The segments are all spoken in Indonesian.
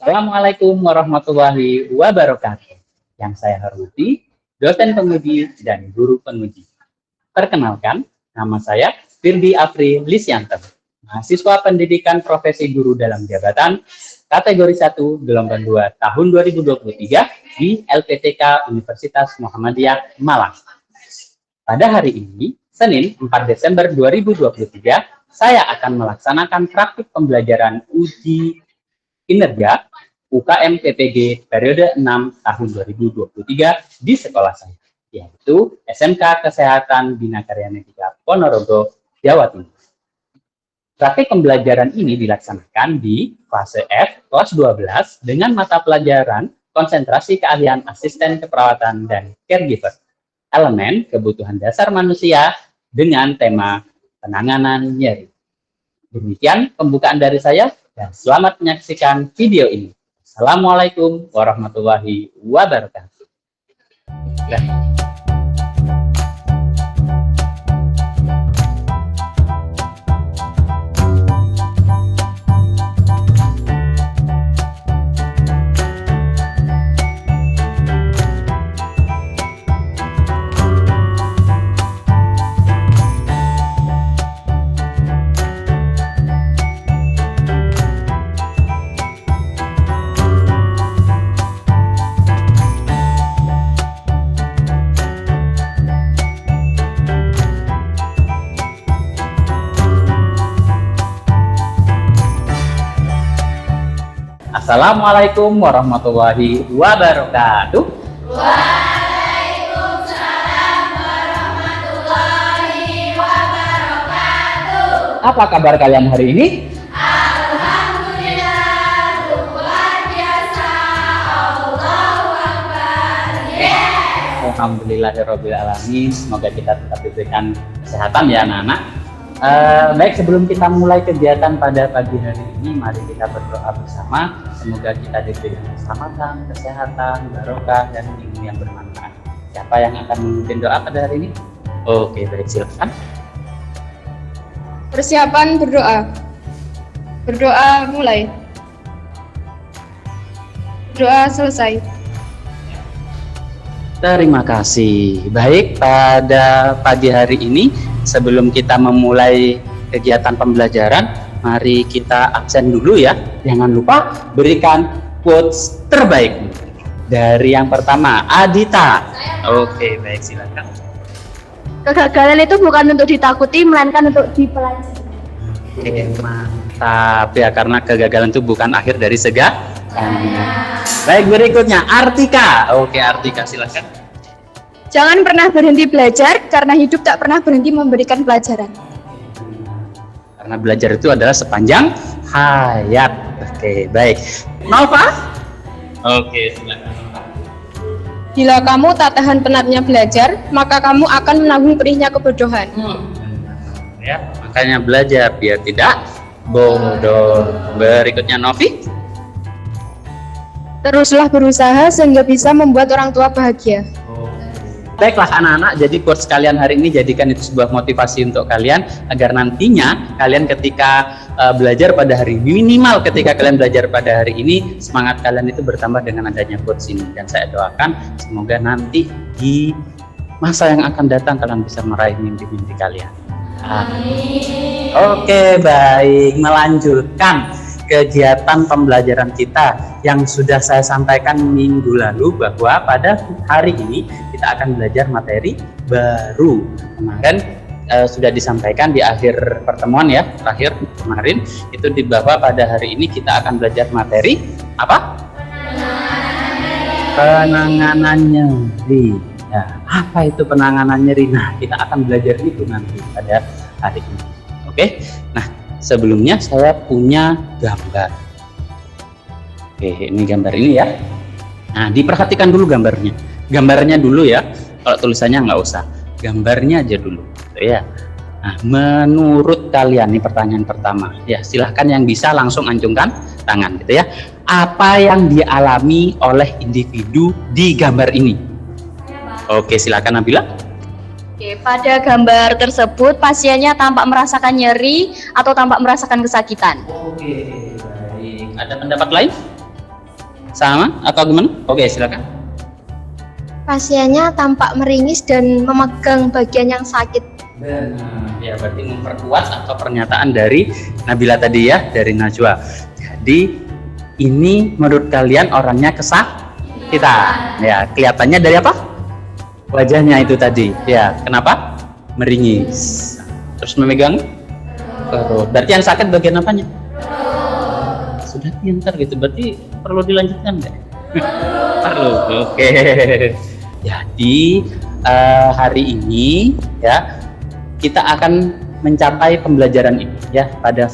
Assalamualaikum warahmatullahi wabarakatuh. Yang saya hormati, dosen penguji dan guru penguji. Perkenalkan, nama saya Firdi Afri Lisyanto, mahasiswa pendidikan profesi guru dalam jabatan kategori 1 gelombang 2 tahun 2023 di LPTK Universitas Muhammadiyah Malang. Pada hari ini, Senin 4 Desember 2023, saya akan melaksanakan praktik pembelajaran uji kinerja UKM PPG periode 6 tahun 2023 di sekolah saya, yaitu SMK Kesehatan Bina Karyanetika Ponorogo, Jawa Timur. Praktik pembelajaran ini dilaksanakan di fase F kelas 12 dengan mata pelajaran konsentrasi keahlian asisten keperawatan dan caregiver, elemen kebutuhan dasar manusia dengan tema penanganan nyeri. Demikian pembukaan dari saya dan selamat menyaksikan video ini. Assalamualaikum warahmatullahi wabarakatuh. Assalamualaikum warahmatullahi wabarakatuh. Waalaikumsalam warahmatullahi wabarakatuh. Apa kabar kalian hari ini? Alhamdulillah, luar biasa. Allahu Akbar. Yes. Alhamdulillahirabbil alamin. Semoga kita tetap diberikan kesehatan ya anak-anak. Baik, sebelum kita mulai kegiatan pada pagi hari ini, mari kita berdoa bersama. Semoga kita diberikan keselamatan, kesehatan, barokah, dan ilmu yang bermanfaat. Siapa yang akan memimpin doa pada hari ini? Oke, baik, silakan. Persiapan berdoa. Berdoa mulai. Doa selesai. Terima kasih. Baik, pada pagi hari ini, sebelum kita memulai kegiatan pembelajaran, mari kita absen dulu ya. Jangan lupa berikan quotes terbaik. Dari yang pertama, Adita. Oke, baik, silakan. Kegagalan itu bukan untuk ditakuti, melainkan untuk dipelajari. Oke, mantap ya, karena kegagalan itu bukan akhir dari segalanya. Baik, berikutnya Artika. Oke, Artika, silakan. Jangan pernah berhenti belajar, karena hidup tak pernah berhenti memberikan pelajaran. Karena belajar itu adalah sepanjang hayat. Oke, baik. Nova? Oke, silakan. Bila kamu tak tahan penatnya belajar, maka kamu akan menanggung perihnya kebodohan. Ya, makanya belajar biar tidak bodoh. Berikutnya Novi. Teruslah berusaha sehingga bisa membuat orang tua bahagia. Baiklah anak-anak, jadi quotes kalian hari ini jadikan itu sebuah motivasi untuk kalian agar nantinya kalian ketika belajar pada hari ini, minimal ketika kalian belajar pada hari ini, semangat kalian itu bertambah dengan adanya quotes ini. Dan saya doakan semoga nanti di masa yang akan datang kalian bisa meraih mimpi-mimpi kalian. Amin. Oke, baik, melanjutkan kegiatan pembelajaran kita yang sudah saya sampaikan minggu lalu bahwa pada hari ini kita akan belajar materi baru. Kemarin sudah disampaikan di akhir pertemuan ya, terakhir kemarin itu di bahwa pada hari ini kita akan belajar materi apa? Penanganan nyeri. Ya, apa itu penanganan nyeri? Nah, kita akan belajar itu nanti pada hari ini. Oke. Nah, sebelumnya saya punya gambar. Oke, ini gambar ini ya. Nah, diperhatikan dulu gambarnya. Gambarnya dulu ya. Kalau tulisannya nggak usah. Gambarnya aja dulu. Gitu ya. Nah, menurut kalian nih pertanyaan pertama. Ya, silahkan yang bisa langsung acungkan tangan gitu ya. Apa yang dialami oleh individu di gambar ini? Oke, silakan Nabila. Oke, pada gambar tersebut pasiennya tampak merasakan nyeri atau tampak merasakan kesakitan. Oke, baik. Ada pendapat lain? Sama atau gimana? Oke, silakan. Pasiennya tampak meringis dan memegang bagian yang sakit. Benar. Ya, berarti memperkuat atau pernyataan dari Nabila tadi ya, dari Najwa. Jadi ini menurut kalian orangnya kesakitan. Ya, kelihatannya dari apa? Wajahnya itu tadi. Ya, kenapa? Meringis. Terus memegang perut. Berarti yang sakit bagian apanya? Sudah pintar gitu. Berarti perlu dilanjutkan nggak? Perlu. Oke. Jadi hari ini ya kita akan mencapai pembelajaran ini ya pada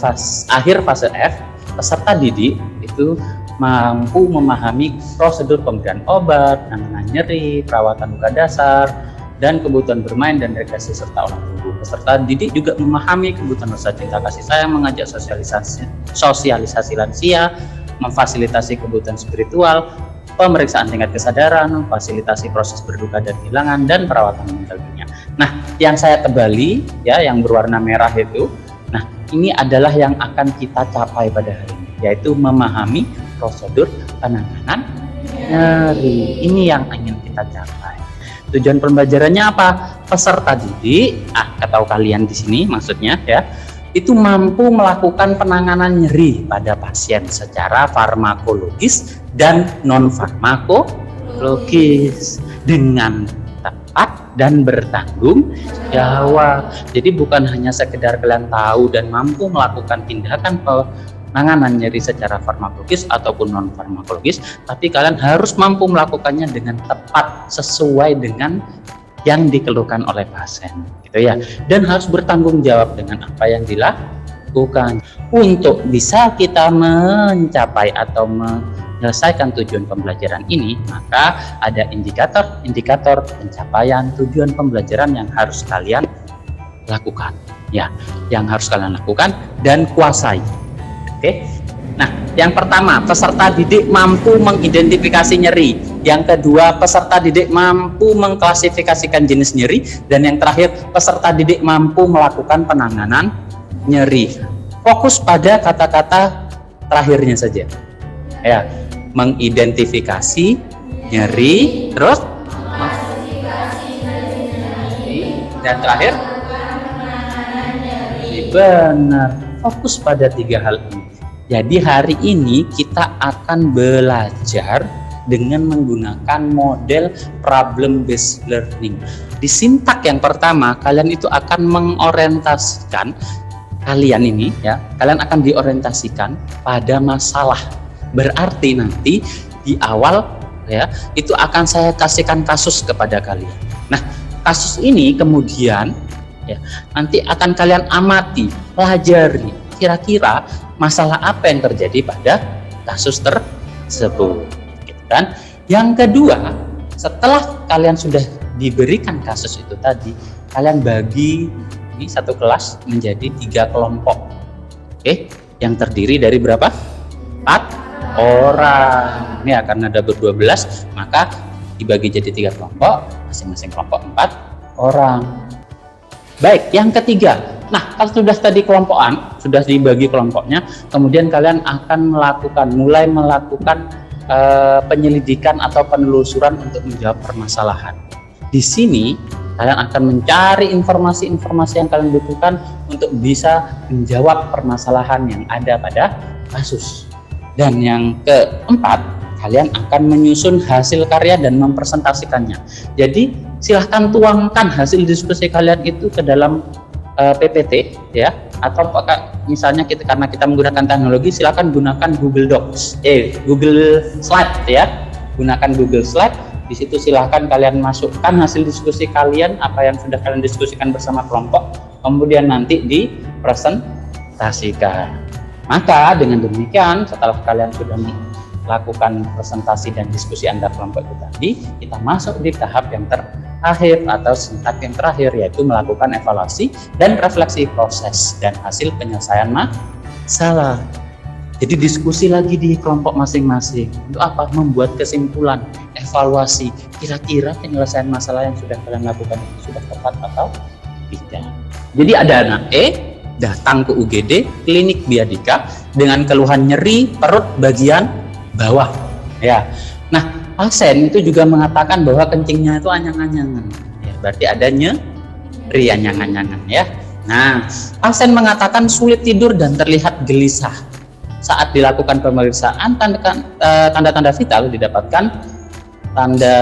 akhir fase F. Peserta didik itu mampu memahami prosedur pemberian obat, penanganan nyeri, perawatan luka dasar, dan kebutuhan bermain dan rekreasi serta olah tubuh. Peserta didik juga memahami kebutuhan rasa cinta kasih sayang, mengajak sosialisasi lansia, memfasilitasi kebutuhan spiritual, pemeriksaan tingkat kesadaran, memfasilitasi proses berduka dan kehilangan, dan perawatan mental dunia. Nah, yang saya tebali ya, yang berwarna merah itu, nah ini adalah yang akan kita capai pada hari ini, yaitu memahami prosedur penanganan nyeri. Ini yang ingin kita capai. Tujuan pembelajarannya apa? Peserta didik atau kalian di sini maksudnya ya, itu mampu melakukan penanganan nyeri pada pasien secara farmakologis dan non farmakologis dengan tepat dan bertanggung jawab. Jadi bukan hanya sekedar kalian tahu dan mampu melakukan tindakan penanganan nyeri secara farmakologis ataupun non farmakologis, tapi kalian harus mampu melakukannya dengan tepat sesuai dengan yang dikeluhkan oleh pasien, gitu ya. Dan harus bertanggung jawab dengan apa yang dilakukan. Untuk bisa kita mencapai atau menyelesaikan tujuan pembelajaran ini, maka ada indikator pencapaian tujuan pembelajaran yang harus kalian lakukan, ya, yang harus kalian lakukan dan kuasai. Oke. Nah, yang pertama, peserta didik mampu mengidentifikasi nyeri. Yang kedua, peserta didik mampu mengklasifikasikan jenis nyeri. Dan yang terakhir, peserta didik mampu melakukan penanganan nyeri. Fokus pada kata-kata terakhirnya saja. Ya, mengidentifikasi nyeri, terus dan terakhir benar. Fokus pada 3 hal ini. Jadi hari ini kita akan belajar dengan menggunakan model problem based learning. Di sintak yang pertama, kalian itu akan mengorientasikan kalian ini ya, kalian akan diorientasikan pada masalah. Berarti nanti di awal ya, itu akan saya kasihkan kasus kepada kalian. Nah, kasus ini kemudian ya, nanti akan kalian amati, pelajari kira-kira masalah apa yang terjadi pada kasus tersebut, gitu kan? Yang kedua, setelah kalian sudah diberikan kasus itu tadi, kalian bagi ini satu kelas menjadi 3 kelompok, oke? Yang terdiri dari berapa? 4 orang. Ya, karena ada ber-12, maka dibagi jadi 3 kelompok, masing-masing kelompok 4 orang. Baik, yang ketiga. Nah, kalau sudah tadi kelompokan, sudah dibagi kelompoknya, kemudian kalian akan mulai melakukan penyelidikan atau penelusuran untuk menjawab permasalahan. Di sini kalian akan mencari informasi-informasi yang kalian butuhkan untuk bisa menjawab permasalahan yang ada pada kasus. Dan yang keempat, kalian akan menyusun hasil karya dan mempresentasikannya. Jadi silahkan tuangkan hasil diskusi kalian itu ke dalam PPT ya, atau misalnya karena kita menggunakan teknologi, silakan gunakan Google Docs, Google Slide ya, gunakan Google Slide. Di situ silahkan kalian masukkan hasil diskusi kalian, apa yang sudah kalian diskusikan bersama kelompok, kemudian nanti dipresentasikan. Maka dengan demikian, setelah kalian sudah melakukan presentasi dan diskusi antar kelompok itu tadi, kita masuk di tahap yang terakhir atau sintak yang terakhir, yaitu melakukan evaluasi dan refleksi proses dan hasil penyelesaian masalah. Jadi diskusi lagi di kelompok masing-masing. Untuk apa? Membuat kesimpulan, evaluasi. Kira-kira penyelesaian masalah yang sudah kalian lakukan itu sudah tepat atau tidak. Jadi ada anak E datang ke UGD Klinik Biadika dengan keluhan nyeri perut bagian bawah. Ya. Nah, pasien itu juga mengatakan bahwa kencingnya itu anyang-anyangan. Ya, berarti ada nyeri anyang-anyangan ya. Nah, pasien mengatakan sulit tidur dan terlihat gelisah. Saat dilakukan pemeriksaan, tanda-tanda vital didapatkan. Tanda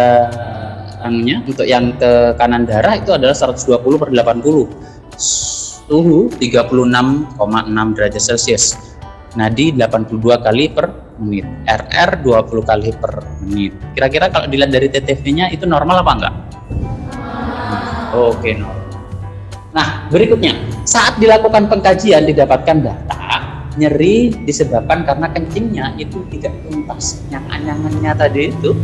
untuk yang tekanan darah itu adalah 120/80, suhu 36,6 derajat Celcius, nadi 82 kali per menit, RR 20 kali per menit. Kira-kira kalau dilihat dari TTV-nya itu normal apa enggak? Oke, normal. Nah, berikutnya, saat dilakukan pengkajian didapatkan data nyeri disebabkan karena kencingnya itu tidak tuntas. Yang anyangannya tadi itu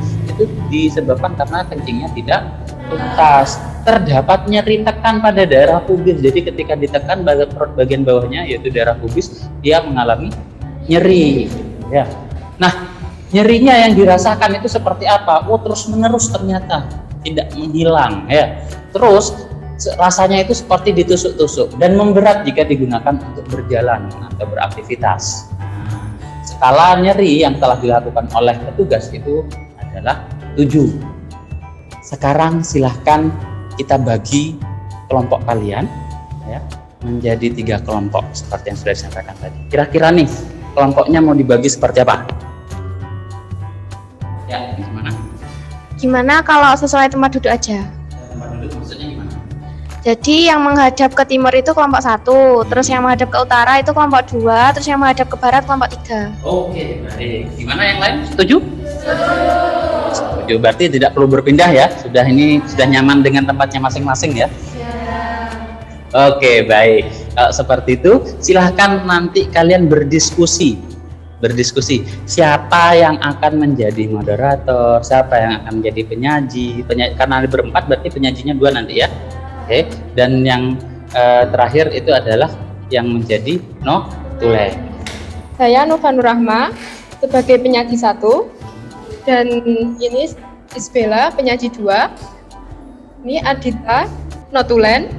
disebabkan karena kencingnya tidak tuntas. Terdapat nyeri tekan pada daerah pubis. Jadi ketika ditekan perut bagian bawahnya yaitu daerah pubis, dia mengalami nyeri. Ya. Nah, nyerinya yang dirasakan itu seperti apa? Oh, terus menerus ternyata tidak menghilang ya. Terus rasanya itu seperti ditusuk-tusuk dan memberat jika digunakan untuk berjalan atau beraktivitas. Skala nyeri yang telah dilakukan oleh petugas itu adalah 7. Sekarang silahkan kita bagi kelompok kalian ya, menjadi 3 kelompok seperti yang sudah disampaikan tadi. Kira-kira nih kelompoknya mau dibagi seperti apa? Ya, gimana? Gimana kalau sesuai tempat duduk aja? Tempat duduk maksudnya gimana? Jadi yang menghadap ke timur itu kelompok 1, terus yang menghadap ke utara itu kelompok 2, terus yang menghadap ke barat kelompok 3. Oke, baik. Gimana yang lain? Setuju? Setuju. Berarti tidak perlu berpindah ya. Sudah nyaman dengan tempatnya masing-masing ya. Oke, baik. Kalau seperti itu, silahkan nanti kalian berdiskusi. Siapa yang akan menjadi moderator, siapa yang akan menjadi penyaji. Karena ada berempat, berarti penyajinya 2 nanti ya. Oke, dan yang terakhir itu adalah yang menjadi notulen. Saya Nova Nurrahma sebagai penyaji 1 dan ini Isbella penyaji 2. Ini Adita notulen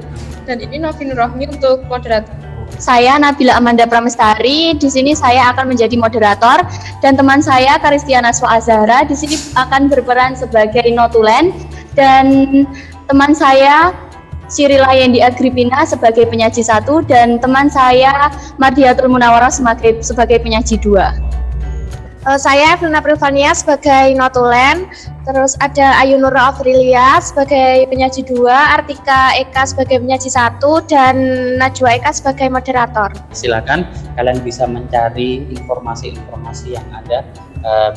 dan ini Novi Nurrohmi untuk moderator. Saya Nabila Amanda Pramestari, di sini saya akan menjadi moderator dan teman saya Karistiana Swa Azhara di sini akan berperan sebagai notulen dan teman saya Sirila Yendi Agripina sebagai penyaji 1 dan teman saya Mardiatul Munawarah sebagai penyaji 2. Saya Evelina Privania sebagai notulen, terus ada Ayu Nur Afrilia sebagai penyaji 2, Artika Eka sebagai penyaji 1 dan Najwa Eka sebagai moderator. Silakan kalian bisa mencari informasi-informasi yang ada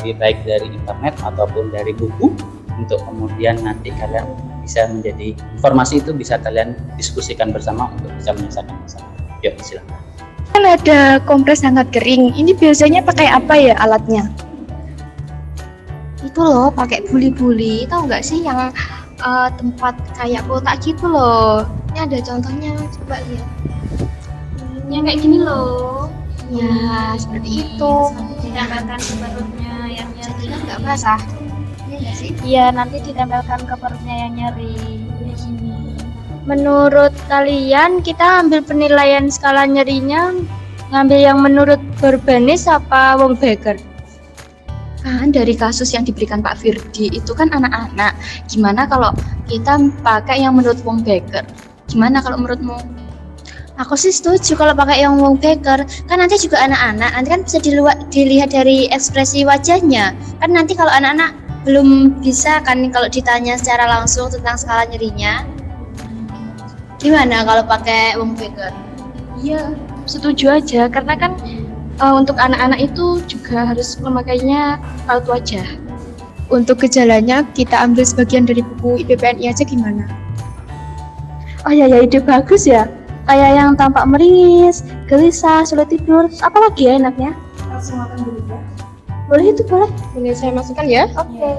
baik dari internet ataupun dari buku untuk kemudian nanti kalian bisa menjadi informasi itu bisa kalian diskusikan bersama untuk bisa menyelesaikan masalah. Yuk, silakan. Kan ada kompres hangat kering. Ini biasanya pakai apa ya alatnya? Itu loh, pakai buli-buli. Tahu nggak sih yang tempat kayak kotak gitu loh. Ini ada contohnya, coba lihat. Yang kayak gini loh. Ya, seperti itu. Ditambahkan ke perutnya yang Jadi nyeri. kan nggak basah. Iya nggak sih? Iya, nanti ditempelkan ke perutnya yang nyeri. Kayak gini. Menurut kalian kita ambil penilaian skala nyerinya ngambil yang menurut Barbanis apa Wong Becker? Kan dari kasus yang diberikan Pak Firdi itu kan anak-anak. Gimana kalau kita pakai yang menurut Wong Becker? Gimana kalau menurutmu? Aku sih setuju kalau pakai yang Wong Becker. Kan nanti juga anak-anak, nanti kan bisa dilihat dari ekspresi wajahnya. Kan nanti kalau anak-anak belum bisa kan kalau ditanya secara langsung tentang skala nyerinya. Gimana kalau pakai Wong Becker? Iya, setuju aja karena kan untuk anak-anak itu juga harus memakainya raut wajah. Untuk gejalanya kita ambil sebagian dari buku IPPNI aja gimana? Oh ya, ide bagus ya. Kayak yang tampak meringis, gelisah, sulit tidur. Terus apa lagi ya enaknya? Langsung makan dulu ya. Boleh itu boleh. Boleh saya masukkan ya? Oke.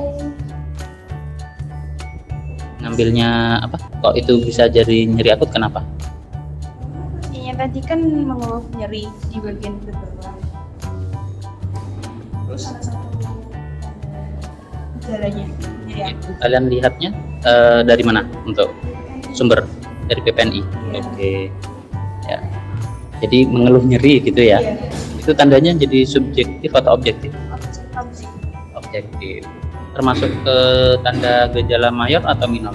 Ngambilnya apa? Kok itu bisa jadi nyeri akut kenapa? Yang tadi kan mengeluh nyeri di bagian perut bawah. Terus Salah satu gejalanya nyeri akut. kalian lihatnya dari mana untuk sumber dari PPNI? Oke. Ya. Jadi mengeluh nyeri gitu ya. Iya. Itu tandanya jadi subjektif atau objektif? Objek. Objektif. adjektif. Termasuk ke tanda gejala mayor atau minor?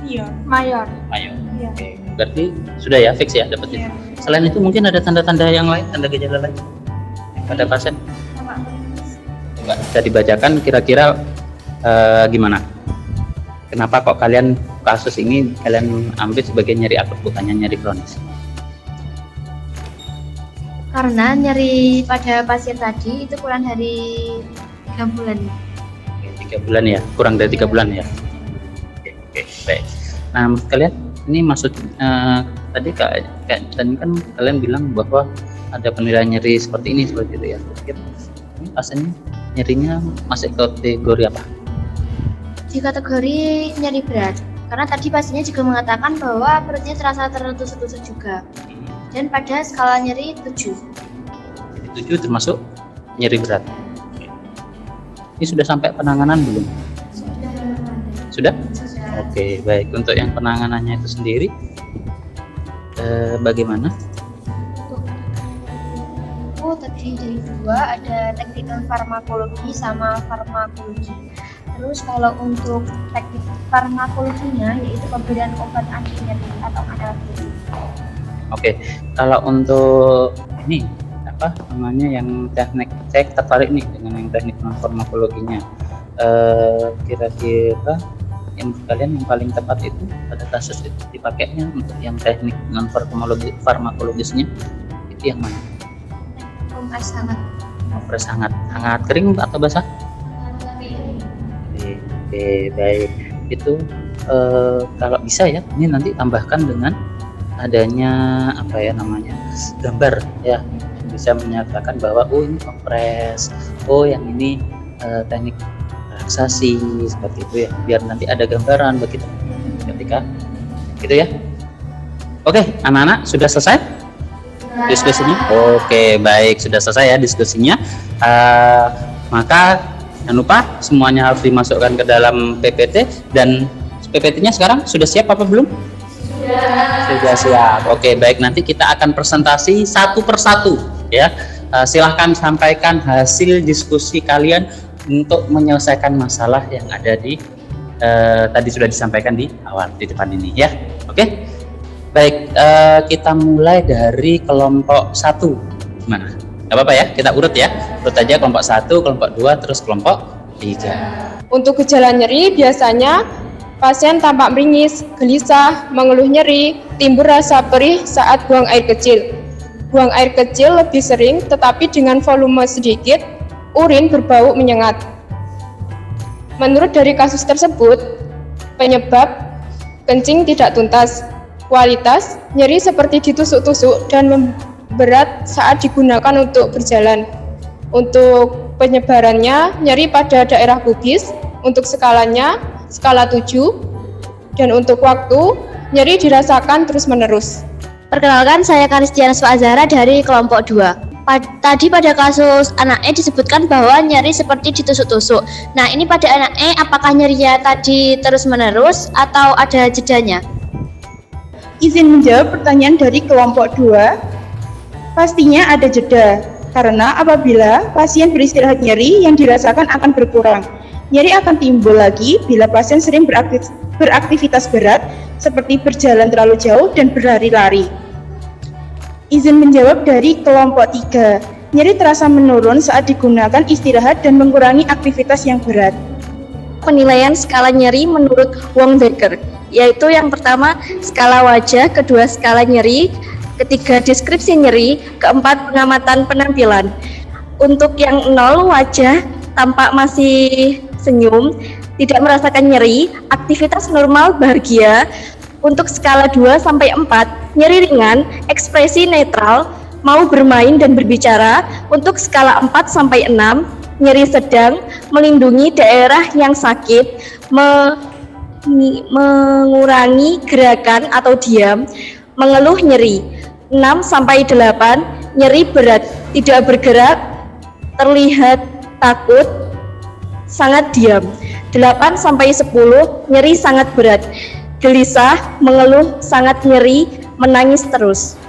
Iya. Mayor. Mayor. Iya. Oke. Berarti sudah ya, fix ya dapetin. Iya. Selain itu mungkin ada tanda-tanda yang lain, tanda gejala lain pada pasien? Coba bisa dibacakan kira-kira gimana? Kenapa kok kalian kasus ini kalian ambil sebagai nyeri akut bukannya nyeri kronis? Karena nyeri pada pasien tadi itu kurang dari 3 bulan. Oke, 3 bulan ya, kurang dari 3 bulan ya. Oke, baik. Nah, menurut kalian ini maksud tadi kayak tadi kan kalian bilang bahwa ada penilaian nyeri seperti ini seperti itu ya. Ini pasiennya nyerinya masih kategori apa? Di kategori nyeri berat. Karena tadi pasiennya juga mengatakan bahwa perutnya terasa tertusuk-tusuk juga. Dan pada skala nyeri 7. Jadi 7 termasuk nyeri berat. Ini sudah sampai penanganan belum? Sudah? Oke, baik. Untuk yang penanganannya itu sendiri, bagaimana? Oh, terdiri dari 2, ada teknik farmakologi sama farmakologi. Terus kalau untuk teknik farmakologinya yaitu pemberian obat anti nyeri atau analgetik. Oke, kalau untuk ini apa namanya yang teknik, saya tertarik nih dengan yang teknik non farmakologinya. Kira-kira yang kalian yang paling tepat itu pada kasus itu dipakainya untuk yang teknik non farmakologisnya itu yang mana? Kompres hangat. Kompres hangat kering atau basah? Oke, baik. Itu kalau bisa ya, ini nanti tambahkan dengan adanya apa ya namanya gambar ya, bisa menyatakan bahwa oh ini kompres, oh yang ini teknik relaksasi seperti itu ya, biar nanti ada gambaran begitu ketika gitu ya. Oke, anak-anak sudah selesai diskusinya? Oke, baik, sudah selesai ya diskusinya. Maka jangan lupa semuanya harus dimasukkan ke dalam PPT, dan PPT-nya sekarang sudah siap apa belum? Sudah siap. Oke, baik, nanti kita akan presentasi satu persatu ya. Silahkan sampaikan hasil diskusi kalian untuk menyelesaikan masalah yang ada di tadi sudah disampaikan di awal di depan ini ya. Oke. Baik, kita mulai dari kelompok 1. Gimana? Gak apa-apa ya, kita urut ya. Urut aja kelompok 1, kelompok 2, terus kelompok 3. Untuk gejala nyeri biasanya pasien tampak meringis, gelisah, mengeluh nyeri, timbul rasa perih saat buang air kecil. Buang air kecil lebih sering tetapi dengan volume sedikit, urin berbau menyengat. Menurut dari kasus tersebut, penyebab kencing tidak tuntas, kualitas nyeri seperti ditusuk-tusuk dan memberat saat digunakan untuk berjalan. Untuk penyebarannya, nyeri pada daerah pubis, untuk skalanya skala 7, dan untuk waktu nyeri dirasakan terus-menerus. Perkenalkan, saya Karistiana Azhara dari kelompok 2. Tadi pada kasus anak E disebutkan bahwa nyeri seperti ditusuk-tusuk. Nah, ini pada anak E apakah nyerinya tadi terus-menerus atau ada jedanya? Izin menjawab pertanyaan dari kelompok 2. Pastinya ada jeda, karena apabila pasien beristirahat nyeri yang dirasakan akan berkurang. Nyeri akan timbul lagi bila pasien sering beraktivitas berat seperti berjalan terlalu jauh dan berlari-lari. Izin menjawab dari kelompok 3. Nyeri terasa menurun saat digunakan istirahat dan mengurangi aktivitas yang berat. Penilaian skala nyeri menurut Wong-Becker, yaitu yang pertama skala wajah, kedua skala nyeri, ketiga deskripsi nyeri, keempat pengamatan penampilan. Untuk yang 0 wajah tampak masih senyum, tidak merasakan nyeri, aktivitas normal, bahagia. Untuk skala 2 sampai 4, nyeri ringan, ekspresi netral, mau bermain dan berbicara. Untuk skala 4 sampai 6, nyeri sedang, melindungi daerah yang sakit, mengurangi gerakan atau diam, mengeluh nyeri. 6 sampai 8, nyeri berat, tidak bergerak, terlihat takut, sangat diam. 8 sampai 10, nyeri sangat berat, gelisah, mengeluh, sangat nyeri, menangis terus.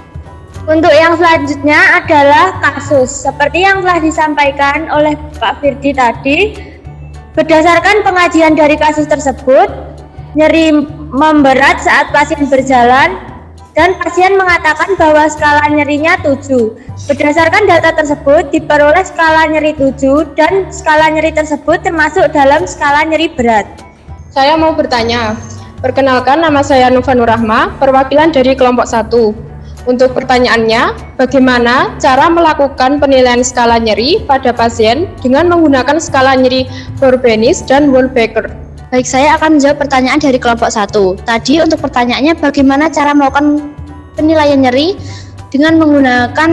Untuk yang selanjutnya adalah kasus. Seperti yang telah disampaikan oleh Pak Firdi tadi, berdasarkan pengajian dari kasus tersebut, nyeri memberat saat pasien berjalan dan pasien mengatakan bahwa skala nyerinya 7. Berdasarkan data tersebut diperoleh skala nyeri 7 dan skala nyeri tersebut termasuk dalam skala nyeri berat. Saya mau bertanya. Perkenalkan, nama saya Nufa Nurrahma, perwakilan dari kelompok 1. Untuk pertanyaannya, bagaimana cara melakukan penilaian skala nyeri pada pasien dengan menggunakan skala nyeri Borbenis dan Wolbecker? Baik, saya akan menjawab pertanyaan dari kelompok 1. Tadi untuk pertanyaannya bagaimana cara melakukan penilaian nyeri dengan menggunakan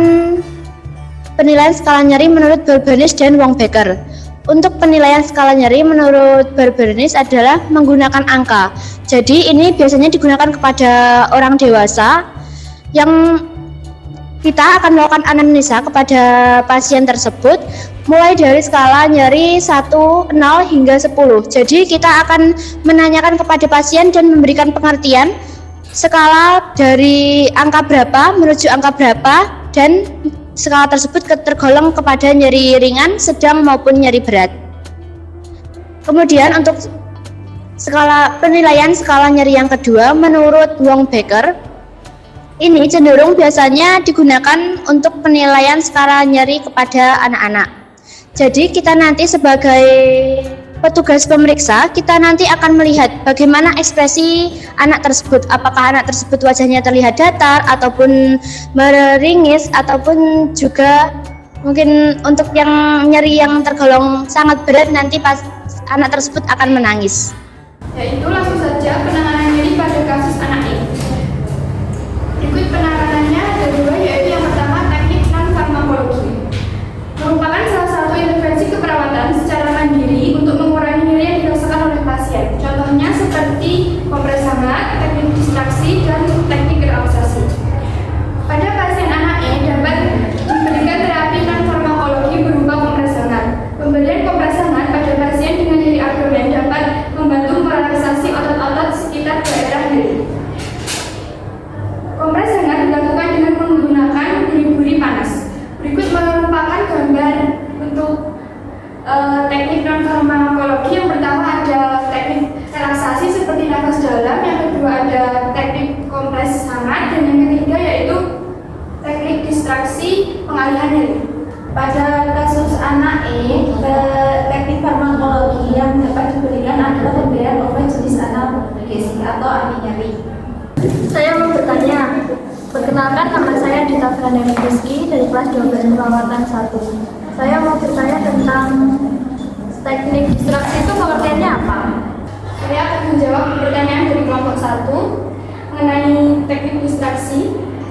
penilaian skala nyeri menurut Borbenis dan Wolbecker. Untuk penilaian skala nyeri menurut Borbenis adalah menggunakan angka. Jadi ini biasanya digunakan kepada orang dewasa yang kita akan melakukan anamnesa kepada pasien tersebut mulai dari skala nyeri 1, 0 hingga 10. Jadi kita akan menanyakan kepada pasien dan memberikan pengertian skala dari angka berapa menuju angka berapa, dan skala tersebut tergolong kepada nyeri ringan, sedang maupun nyeri berat. Kemudian untuk penilaian skala nyeri yang kedua menurut Wolbecker, ini cenderung biasanya digunakan untuk penilaian skala nyeri kepada anak-anak. Jadi kita nanti sebagai petugas pemeriksa, kita nanti akan melihat bagaimana ekspresi anak tersebut. Apakah anak tersebut wajahnya terlihat datar, ataupun meringis, ataupun juga mungkin untuk yang nyeri yang tergolong sangat berat, nanti pas anak tersebut akan menangis. Yaitu langsung saja penanganan nyeri pada kasus anak E. Berikut penanganannya ada dua, yaitu yang pertama teknik non-farmakologi. Merupakan salah satu intervensi keperawatan secara mandiri untuk mengurangi nyeri yang dirasakan oleh pasien. Contohnya seperti kompres hangat, teknik distraksi, dan teknik relaksasi. Pada pasien anak E dapat diberikan terapi non-farmakologi berupa kompres hangat. Pemberian kompres hangat pada pasien dengan nyeri abdomen dapat membantu merelaksasi otot-otot sekitar daerah nyeri. Kompres hangat dilakukan dengan menggunakan buri-buri panas. Berikut merupakan gambar untuk teknik non-farmakologi. Yang pertama ada teknik relaksasi seperti nafas dalam, yang kedua ada teknik kompres hangat, dan yang ketiga yaitu teknik distraksi pengalihan nyeri. Pada kasus anak E, teknik farmakologi yang dapat diberikan adalah pemberian obat jenis analgesik atau anti nyeri. Saya mau bertanya, perkenalkan nama saya Dita Frandani Rizky dari kelas 12 perawatan 1. Saya mau bertanya tentang teknik distraksi itu pengertiannya apa? Saya akan menjawab pertanyaan dari kelompok 1 mengenai teknik distraksi.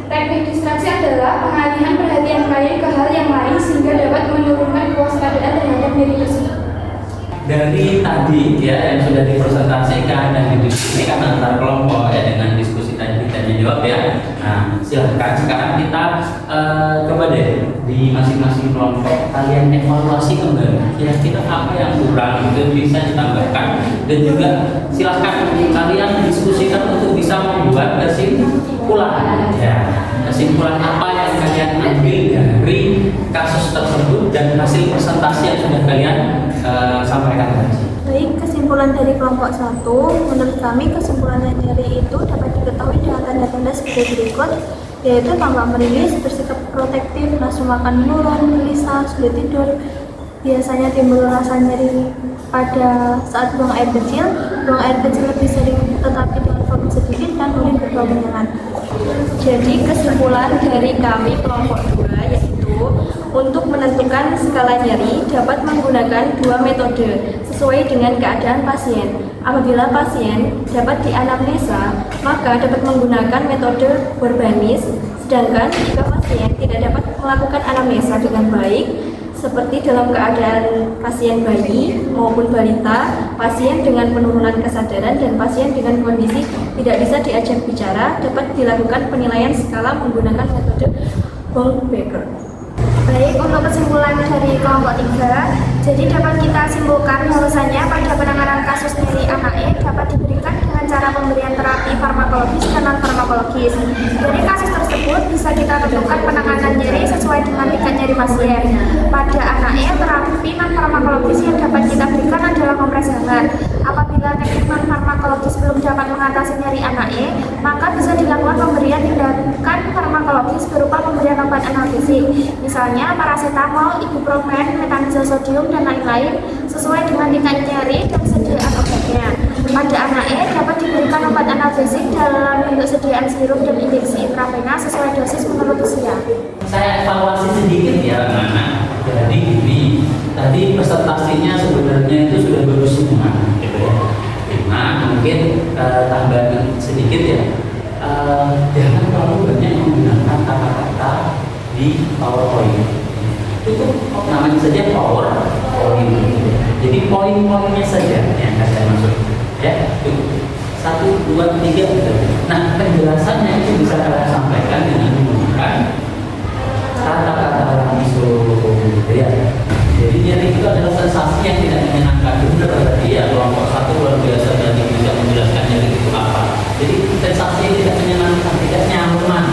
Teknik distraksi adalah pengalihan perhatian klien ke hal yang lain sehingga dapat menurunkan kewaspadaan terhadap nyeri tersebut. Dari tadi ya yang sudah dipresentasikan dan didiskusikan antar kelompok ya, dengan diskusi tadi kita jawab ya. Nah, silahkan sekarang kita coba deh di masing-masing kelompok kalian evaluasi kembali kira-kira apa yang kurang itu bisa ditambahkan, dan juga silahkan kalian diskusikan untuk bisa membuat kesimpulan ya. Kesimpulan apa yang kalian ambil dari kasus tersebut dan hasil presentasi yang sudah kalian sampaikan tadi. Baik, kesimpulan dari kelompok 1, menurut kami kesimpulan nyeri itu dapat diketahui dengan tanda-tanda sebagai berikut, yaitu tampak meringis, bersikap protektif, nafsu makan menurun, gelisah, sulit tidur. Biasanya timbul rasa nyeri pada saat buang air kecil lebih sering tetapi dengan volume sedikit, dan urin berbau menyengat. Jadi kesimpulan dari kami kelompok 2 yaitu untuk menentukan skala nyeri dapat menggunakan dua metode sesuai dengan keadaan pasien. Apabila pasien dapat dianamnesa, maka dapat menggunakan metode Borbenis. Sedangkan jika pasien tidak dapat melakukan anamnesa dengan baik, seperti dalam keadaan pasien bayi maupun balita, pasien dengan penurunan kesadaran, dan pasien dengan kondisi tidak bisa diajak bicara, dapat dilakukan penilaian skala menggunakan metode Wolbecker. Baik, untuk kesimpulan dari kelompok 3, jadi dapat kita simpulkan bahwasanya pada penanganan kasus nyeri anak E dapat diberikan dengan cara pemberian terapi farmakologis dan non-farmakologis. Dari kasus tersebut bisa kita tentukan penanganan nyeri sesuai dengan tingkat nyeri pasien. Pada anak E, terapi non-farmakologis yang dapat kita berikan adalah kompres hangat. Apabila teknik non-farmakologis belum dapat mengatasi nyeri anak E, maka bisa dilakukan pemberian tindakan farmakologis berupa pemberian obat analgesik, misalnya paracetamol, ibuprofen, metronidazol sodium, dan lain-lain sesuai dengan tingkat nyeri dan sediaan obatnya. Pada anak E dapat diberikan obat analgesik dalam bentuk sediaan sirup dan injeksi intravena sesuai dosis menurut usia. Saya evaluasi sedikit ya anak-anak. Jadi ini tadi presentasinya sebenarnya itu sudah bagus semua, gitu ya. Cuma mungkin tambahan sedikit ya. Jangan terlalu banyak menggunakan kata-kata di PowerPoint. Cukup namanya saja PowerPoint. Jadi poin-poinnya saja yang akan saya maksud. Ya, cukup 1, 2, 3 gitu. Nah, penjelasannya itu bisa kalian sampaikan dengan menggunakan kata-kata langsung, gitu ya. Jadi nyeri itu adalah sensasi yang tidak menyenangkan. Benar berarti ya, kelompok 1 luar biasa tadi bisa menjelaskan nyeri itu apa. Jadi sensasi yang tidak menyenangkan, tidak nyaman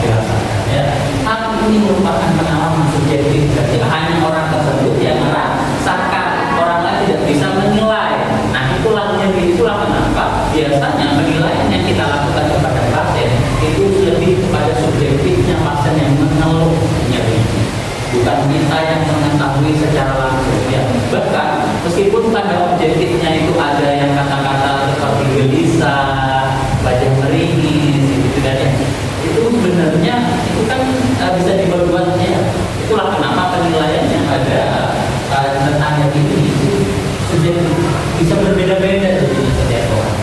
dirasakan ya. Tapi ini merupakan pengalaman subjektif. Berarti hanya orang tersebut yang merasakan, orang lain tidak bisa menilai. Nah itulah nyeri, itulah kenapa biasanya penilaian yang kita lakukan kepada pasien itu lebih kepada subjektifnya pasien yang mengeluh nyeri, bukan kita yang mengetahui secara langsung ya. Bahkan meskipun pada objektifnya itu ada yang kata-kata seperti gelisah, wajah meringis, gitu kan ya. Itu sebenarnya itu kan bisa diperbuat ya. Itulah kenapa penilaian yang ada tentang nyeri ini itu subjektif, bisa berbeda-beda dari setiap orang.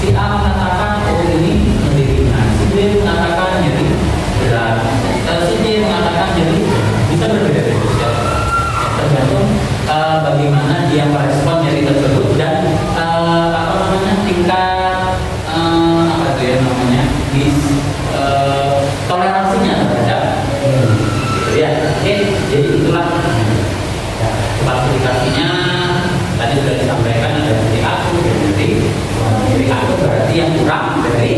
Si A mengatakan oh ini nyeri ringan, si B mengatakan nyeri berat, si D mengatakan nyeri bisa berbeda-beda ya. Tergantung bagaimana dia merespon nyeri tersebut dan tingkat apa itu ya namanya toleransinya terhadap gitu ya. Oke, jadi itulah ya, klasifikasinya tadi sudah disampaikan ada dari aku dari aku berarti yang kurang dari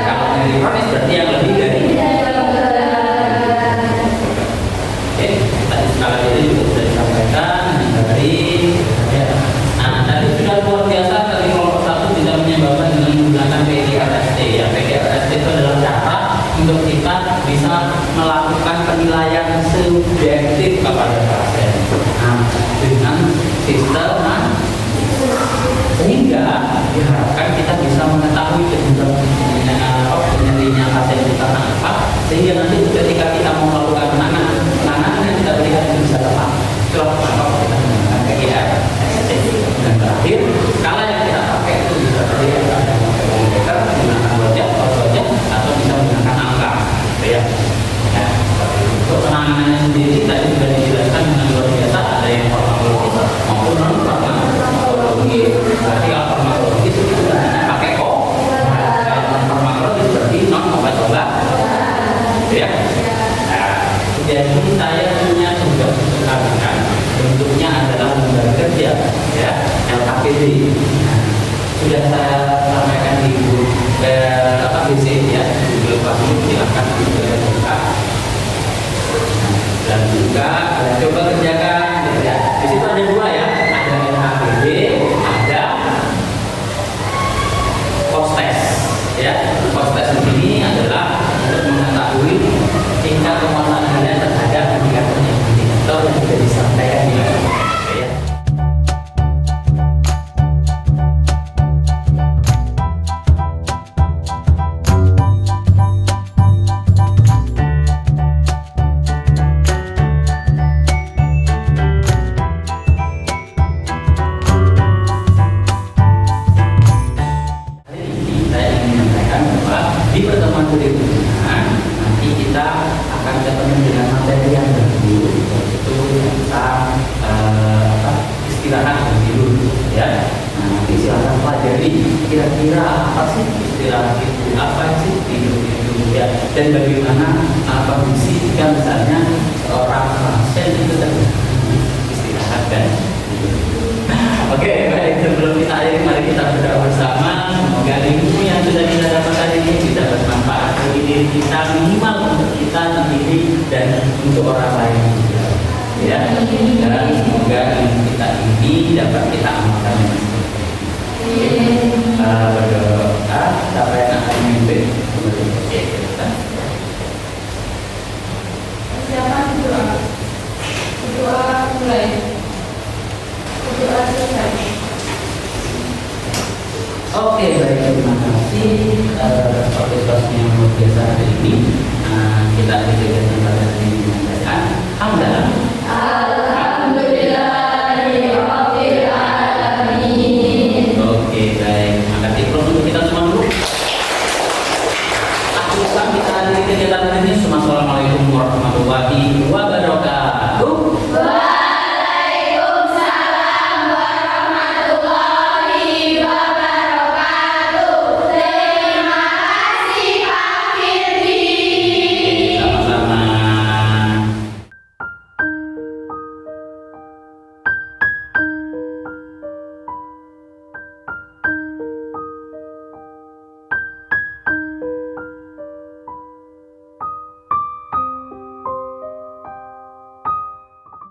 kalau dari kronis berarti yang lebih dari oke, tadi skala jadi juga sudah disampaikan dari ya. Nah tadi sudah luar biasa dari kelompok 1 tidak menyebabkan dengan menggunakan PDRST ya. PDRST itu adalah cara untuk kita bisa melakukan penilaian subjektif kepada pasien. Nah, dengan sistem sehingga diharapkan kita bisa mengetahui penyerinya pasien kita apa, sehingga nanti ketika kita mau melakukan penanganan yang kita berikan bisa tepat. Itulah kenapa kita menggunakan PDRST. Dan terakhir, skala yang kita pakai itu bisa terdiri ada meter, menggunakan wajah atau bisa menggunakan angka, ya. Nah, untuk penanganannya sendiri tadi sudah dijelaskan dengan luar biasa, ada yang farmakologis maupun non farmakologis. Berarti kalau farmakologis itu sebenarnya pakai kok. Kalau non farmakologis berarti non obat-obat, ya. Nah, jadi saya punya tugas kalian bentuknya adalah lembaga kerja, ya, LKPD. Sudah saya sampaikan di grup BC ya, di grup Facebook silakan dibuka dan juga coba kerjakan ya. Di situ ada 2 ya, ada LKPD, ada post-test ya. Post-test ini adalah untuk mengetahui tingkat kemampuan kalian terhadap indikator yang sudah disampaikan di ya. Di pertemuan berikutnya nanti kita akan ketemu dengan materi yang baru, yaitu tentang istirahat dan tidur ya. Nah, nanti silakan pelajari kira-kira apa sih istirahat itu, apa sih tidur itu ya, dan bagaimana kondisi jika misalnya seorang pasien itu terjadi istirahat dan tidur. Oke, baik, sebelum kita kita akhiri, mari kita berdoa bersama. Semoga ilmu yang sudah kita dapat hari ini bisa bermanfaat bagi diri kita, minimal untuk kita sendiri dan untuk orang lain juga. Ya, dan semoga ilmu kita ini dapat kita amalkan dengan baik. Berdoa, siapa yang akan memimpin? Oke, kita. Siapa berdoa? Berdoa mulai. Berdoa selesai. Oke, baik, terima kasih partisipasi yang luar biasa hari ini. Kita akhiri kegiatan pada hari ini menyampaikan hamdalah